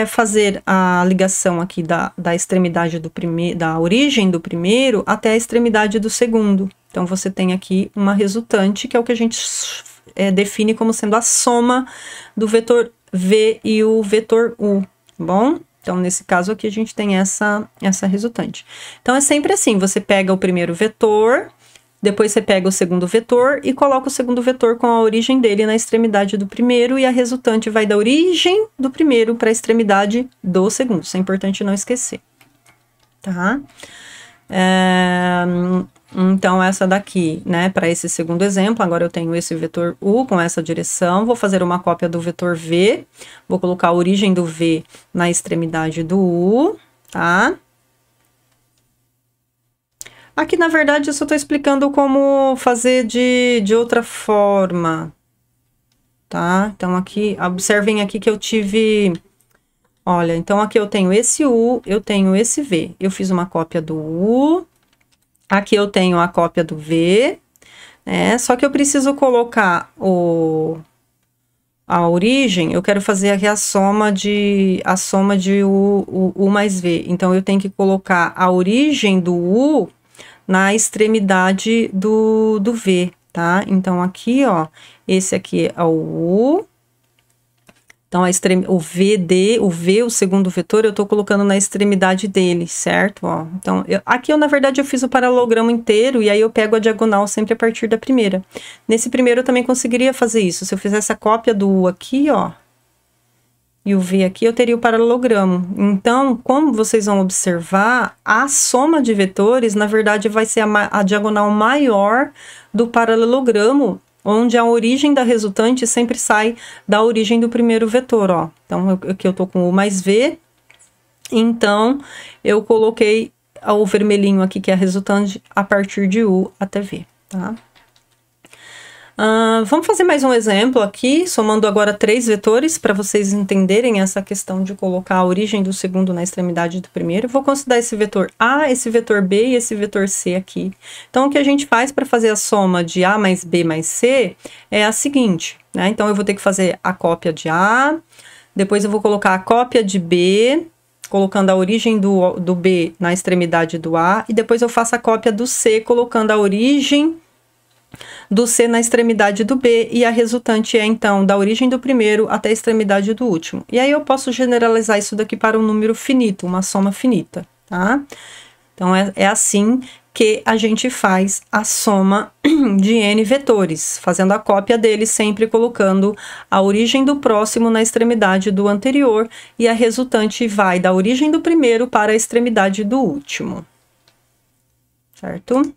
fazer a ligação aqui da extremidade da origem do primeiro até a extremidade do segundo. Então, você tem aqui uma resultante, que é o que a gente define como sendo a soma do vetor V e o vetor U, tá bom? Então, nesse caso aqui, a gente tem essa resultante. Então, é sempre assim, você pega o primeiro vetor, Depois você pega o segundo vetor e coloca o segundo vetor com a origem dele na extremidade do primeiro, e a resultante vai da origem do primeiro para a extremidade do segundo. Isso é importante não esquecer, tá? Então, essa daqui, né, para esse segundo exemplo, agora eu tenho esse vetor U com essa direção, vou fazer uma cópia do vetor V, vou colocar a origem do V na extremidade do U, tá? Aqui, na verdade, eu só estou explicando como fazer de outra forma, tá? Então, aqui, observem aqui que eu tive... Olha, então aqui eu tenho esse U, eu tenho esse V. Eu fiz uma cópia do U, aqui eu tenho a cópia do V, né? Só que eu preciso colocar a origem, eu quero fazer aqui a soma de U mais V. Então, eu tenho que colocar a origem do U na extremidade do V, tá? Então, aqui, ó, esse aqui é o U. Então, o V, o segundo vetor, eu tô colocando na extremidade dele, certo? Ó, então, aqui, na verdade, eu fiz o paralelogramo inteiro, e aí eu pego a diagonal sempre a partir da primeira. Nesse primeiro, eu também conseguiria fazer isso. Se eu fizesse a cópia do U aqui, ó, e o V aqui, eu teria o paralelogramo. Então, como vocês vão observar, a soma de vetores, na verdade, vai ser a diagonal maior do paralelogramo, onde a origem da resultante sempre sai da origem do primeiro vetor, ó. Então, aqui eu tô com U mais V, então, eu coloquei o vermelhinho aqui, que é a resultante, a partir de U até V, tá? Vamos fazer mais um exemplo aqui, somando agora 3 vetores, para vocês entenderem essa questão de colocar a origem do segundo na extremidade do primeiro. Eu vou considerar esse vetor A, esse vetor B e esse vetor C aqui. Então, o que a gente faz para fazer a soma de A mais B mais C é a seguinte, né? Então, eu vou ter que fazer a cópia de A, depois eu vou colocar a cópia de B, colocando a origem do B na extremidade do A, e depois eu faço a cópia do C, colocando a origem do C na extremidade do B, e a resultante é, então, da origem do primeiro até a extremidade do último. E aí eu posso generalizar isso daqui para um número finito, uma soma finita, tá? Então, é assim que a gente faz a soma de N vetores, fazendo a cópia deles, sempre colocando a origem do próximo na extremidade do anterior, e a resultante vai da origem do primeiro para a extremidade do último, certo?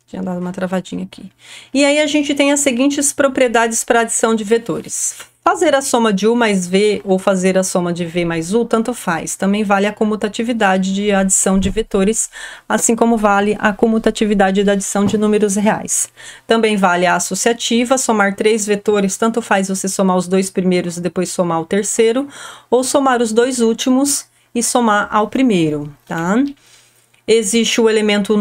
Tinha dado uma travadinha aqui. E aí a gente tem as seguintes propriedades para adição de vetores. Fazer a soma de U mais V ou fazer a soma de V mais U, tanto faz. Também vale a comutatividade de adição de vetores, assim como vale a comutatividade da adição de números reais. Também vale a associativa, somar 3 vetores, tanto faz você somar os 2 primeiros e depois somar o terceiro, ou somar os 2 últimos e somar ao primeiro, tá? Existe o elemento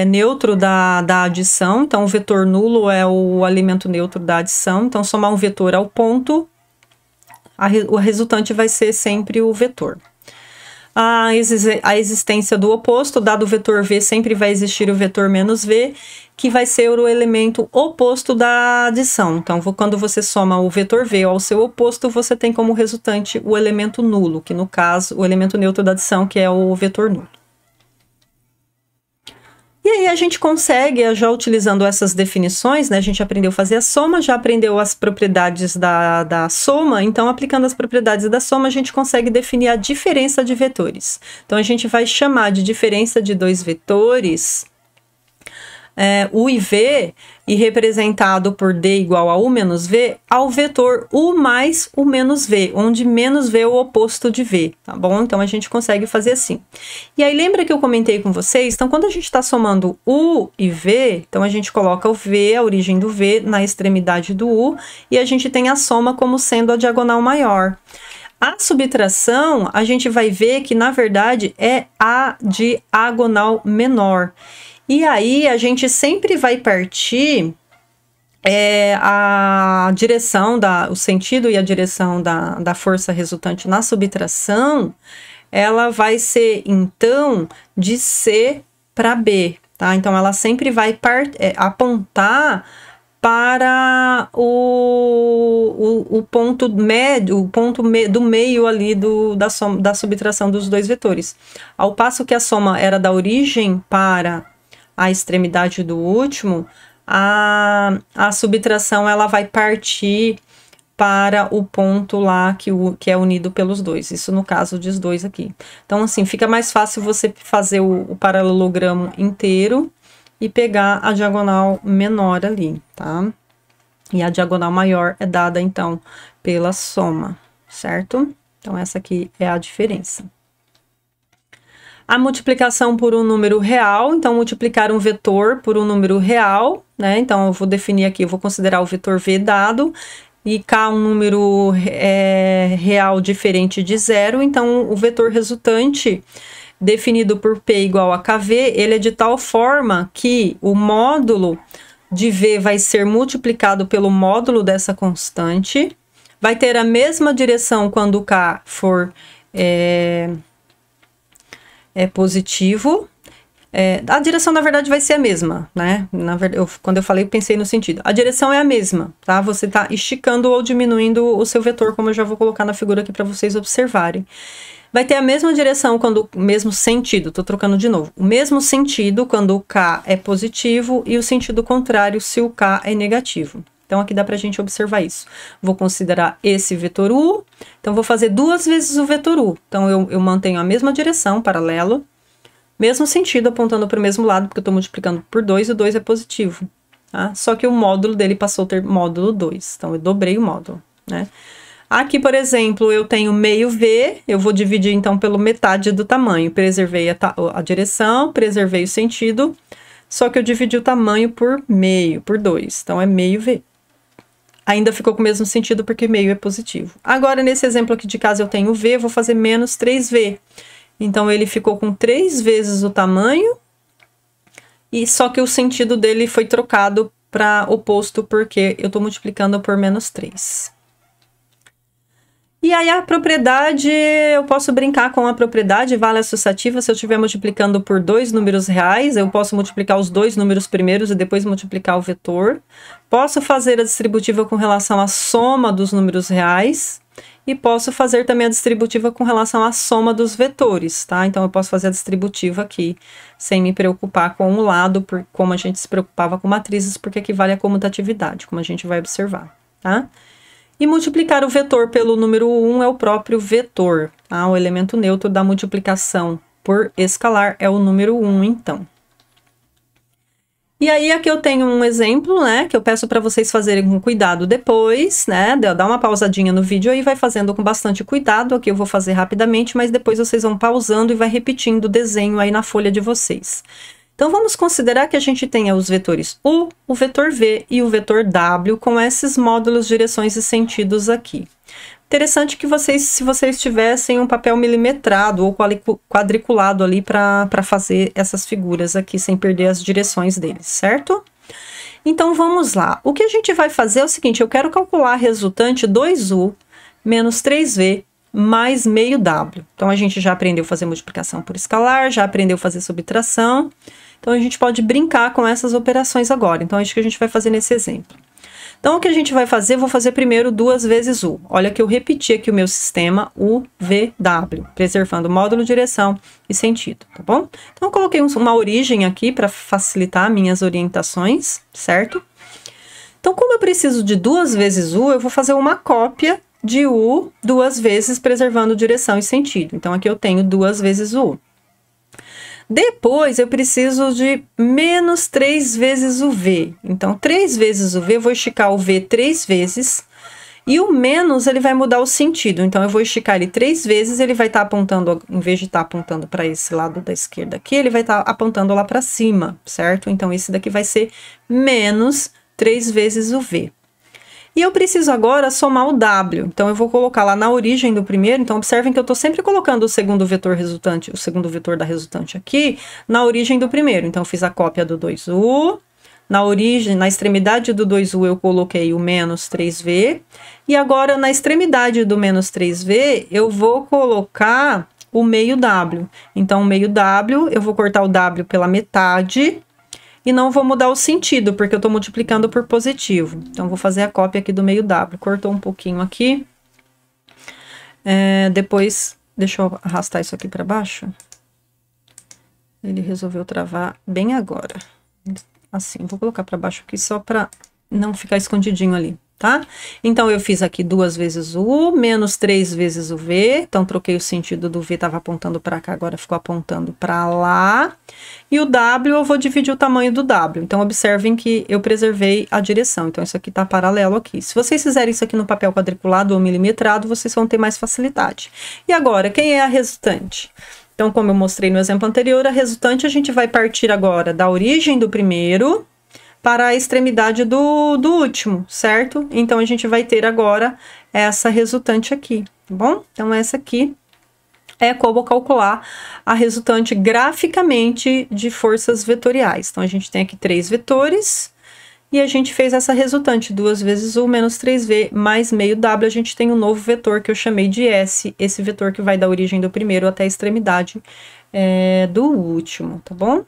neutro da adição, então o vetor nulo é o elemento neutro da adição. Então, somar um vetor ao ponto, o resultante vai ser sempre o vetor. A existência do oposto, dado o vetor V, sempre vai existir o vetor menos V, que vai ser o elemento oposto da adição. Então, quando você soma o vetor V ao seu oposto, você tem como resultante o elemento nulo, que no caso, o elemento neutro da adição, que é o vetor nulo. E aí a gente consegue, já utilizando essas definições, né, a gente aprendeu a fazer a soma, já aprendeu as propriedades da soma, então aplicando as propriedades da soma a gente consegue definir a diferença de vetores. Então a gente vai chamar de diferença de 2 vetores, U e V, e representado por D igual a U menos V, ao vetor U mais U menos V, onde menos V é o oposto de V, tá bom? Então, a gente consegue fazer assim. E aí, lembra que eu comentei com vocês? Então, quando a gente está somando U e V, então a gente coloca o V, a origem do V, na extremidade do U, e a gente tem a soma como sendo a diagonal maior. A subtração, a gente vai ver que, na verdade, é a diagonal menor. E aí, a gente sempre vai partir a direção, o sentido e a direção da força resultante na subtração, ela vai ser, então, de C para B, tá? Então, ela sempre vai apontar para o ponto médio, o ponto do meio ali da subtração dos dois vetores. Ao passo que a soma era da origem para a extremidade do último, a subtração ela vai partir para o ponto lá que é unido pelos dois. Isso no caso dos dois aqui. Então, assim, fica mais fácil você fazer o paralelogramo inteiro e pegar a diagonal menor ali, tá? E a diagonal maior é dada, então, pela soma, certo? Então, essa aqui é a diferença. A multiplicação por um número real, então, multiplicar um vetor por um número real, né? Então, eu vou definir aqui, eu vou considerar o vetor V dado, e K um número real diferente de zero, então, o vetor resultante definido por P igual a KV, ele é de tal forma que o módulo de V vai ser multiplicado pelo módulo dessa constante, vai ter a mesma direção quando o K for positivo. A direção, na verdade, vai ser a mesma, né? Na verdade, quando eu falei, pensei no sentido. A direção é a mesma, tá? Você está esticando ou diminuindo o seu vetor, como eu já vou colocar na figura aqui para vocês observarem. Vai ter a mesma direção quando o mesmo sentido, tô trocando de novo. O mesmo sentido quando o K é positivo e o sentido contrário se o K é negativo. Então, aqui dá pra gente observar isso. Vou considerar esse vetor U, então vou fazer 2 vezes o vetor U. Então, eu mantenho a mesma direção, paralelo, mesmo sentido, apontando para o mesmo lado, porque eu tô multiplicando por 2 e o 2 é positivo, tá? Só que o módulo dele passou a ter módulo 2, então eu dobrei o módulo, né? Aqui, por exemplo, eu tenho meio V, eu vou dividir então pelo metade do tamanho. Preservei a direção, preservei o sentido, só que eu dividi o tamanho por meio, por 2. Então, é meio V. Ainda ficou com o mesmo sentido porque meio é positivo. Agora, nesse exemplo aqui de casa, eu tenho V, vou fazer menos 3V. Então, ele ficou com 3 vezes o tamanho, e só que o sentido dele foi trocado para oposto porque eu estou multiplicando por menos 3. E aí a propriedade, eu posso brincar com a propriedade vale associativa. Se eu estiver multiplicando por 2 números reais, eu posso multiplicar os 2 números primeiros e depois multiplicar o vetor. Posso fazer a distributiva com relação à soma dos números reais. E posso fazer também a distributiva com relação à soma dos vetores, tá? Então, eu posso fazer a distributiva aqui, sem me preocupar com o lado, como a gente se preocupava com matrizes, porque aqui vale a comutatividade, como a gente vai observar, tá? E multiplicar o vetor pelo número 1 é o próprio vetor, tá? O elemento neutro da multiplicação por escalar é o número 1, então. E aí, aqui eu tenho um exemplo, né, que eu peço para vocês fazerem com cuidado depois, né, dá uma pausadinha no vídeo aí, vai fazendo com bastante cuidado. Aqui eu vou fazer rapidamente, mas depois vocês vão pausando e vai repetindo o desenho aí na folha de vocês. Então, vamos considerar que a gente tenha os vetores U, o vetor V e o vetor W com esses módulos, direções e sentidos aqui. Interessante que vocês, se vocês tivessem um papel milimetrado ou quadriculado ali para fazer essas figuras aqui, sem perder as direções deles, certo? Então, vamos lá. O que a gente vai fazer é o seguinte, eu quero calcular a resultante 2U menos 3V mais meio W. Então, a gente já aprendeu a fazer multiplicação por escalar, já aprendeu a fazer subtração. Então, a gente pode brincar com essas operações agora. Então, acho que a gente vai fazer nesse exemplo. Então, o que a gente vai fazer? Vou fazer primeiro 2 vezes U. Olha que eu repeti aqui o meu sistema U, V, W, preservando módulo, direção e sentido, tá bom? Então, eu coloquei uma origem aqui para facilitar minhas orientações, certo? Então, como eu preciso de 2 vezes U, eu vou fazer uma cópia de U 2 vezes, preservando direção e sentido. Então, aqui eu tenho 2 vezes U. Depois, eu preciso de menos 3 vezes o V. Então, 3 vezes o V, eu vou esticar o V 3 vezes. E o menos, ele vai mudar o sentido. Então, eu vou esticar ele 3 vezes, ele vai estar apontando, em vez de estar apontando para esse lado da esquerda aqui, ele vai estar apontando lá para cima, certo? Então, esse daqui vai ser menos 3 vezes o V. E eu preciso agora somar o W. Então, eu vou colocar lá na origem do primeiro. Então, observem que eu estou sempre colocando o segundo vetor resultante, o segundo vetor da resultante aqui, na origem do primeiro. Então, eu fiz a cópia do 2U. Na origem, na extremidade do 2U, eu coloquei o menos 3V. E agora, na extremidade do menos 3V, eu vou colocar o meio W. Então, o meio W, eu vou cortar o W pela metade. e não vou mudar o sentido, porque eu estou multiplicando por positivo. Então, vou fazer a cópia aqui do meio W. Cortou um pouquinho aqui. Depois, deixa eu arrastar isso aqui para baixo. Ele resolveu travar bem agora. Assim, vou colocar para baixo aqui só para não ficar escondidinho ali, tá? Então, eu fiz aqui 2 vezes o U, menos 3 vezes o V. Então, troquei o sentido do V, estava apontando para cá, agora ficou apontando para lá. E o W, eu vou dividir o tamanho do W. Então, observem que eu preservei a direção. Então, isso aqui está paralelo aqui. Se vocês fizerem isso aqui no papel quadriculado ou milimetrado, vocês vão ter mais facilidade. E agora, quem é a resultante? Então, como eu mostrei no exemplo anterior, a resultante a gente vai partir agora da origem do primeiro para a extremidade do último, certo? Então, a gente vai ter agora essa resultante aqui, tá bom? Então, essa aqui é como calcular a resultante graficamente de forças vetoriais. Então, a gente tem aqui 3 vetores e a gente fez essa resultante, 2 vezes U menos 3V mais meio W, a gente tem um novo vetor que eu chamei de S, esse vetor que vai da origem do primeiro até a extremidade do último, tá bom?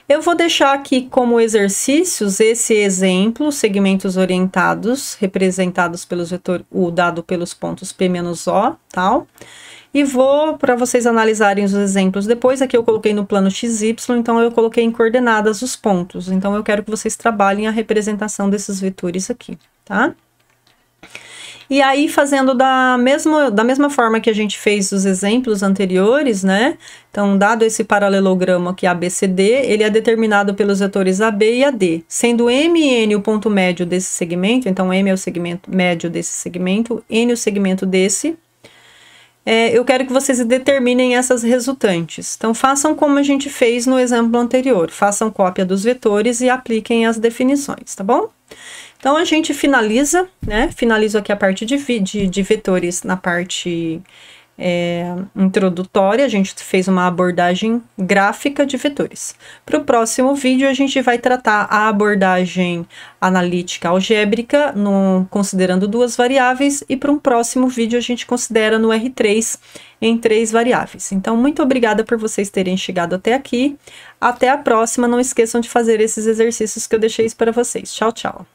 Eu vou deixar aqui como exercícios esse exemplo, segmentos orientados, representados pelos vetores U dado pelos pontos P menos O, tal. E vou, para vocês analisarem os exemplos depois, aqui eu coloquei no plano XY, então eu coloquei em coordenadas os pontos. Então, eu quero que vocês trabalhem a representação desses vetores aqui, tá? E aí, fazendo da mesma forma que a gente fez os exemplos anteriores, né? Então, dado esse paralelogramo aqui ABCD, ele é determinado pelos vetores AB e AD, sendo M e N o ponto médio desse segmento, então M é o segmento médio desse segmento, N o segmento desse. Eu quero que vocês determinem essas resultantes. Então, façam como a gente fez no exemplo anterior. Façam cópia dos vetores e apliquem as definições, tá bom? Então, a gente finaliza, né? Finalizo aqui a parte de vetores na parte introdutória. A gente fez uma abordagem gráfica de vetores. Para o próximo vídeo, a gente vai tratar a abordagem analítica algébrica, considerando 2 variáveis, e para um próximo vídeo a gente considera no R3 em 3 variáveis. Então, muito obrigada por vocês terem chegado até aqui. Até a próxima. Não esqueçam de fazer esses exercícios que eu deixei para vocês. Tchau, tchau.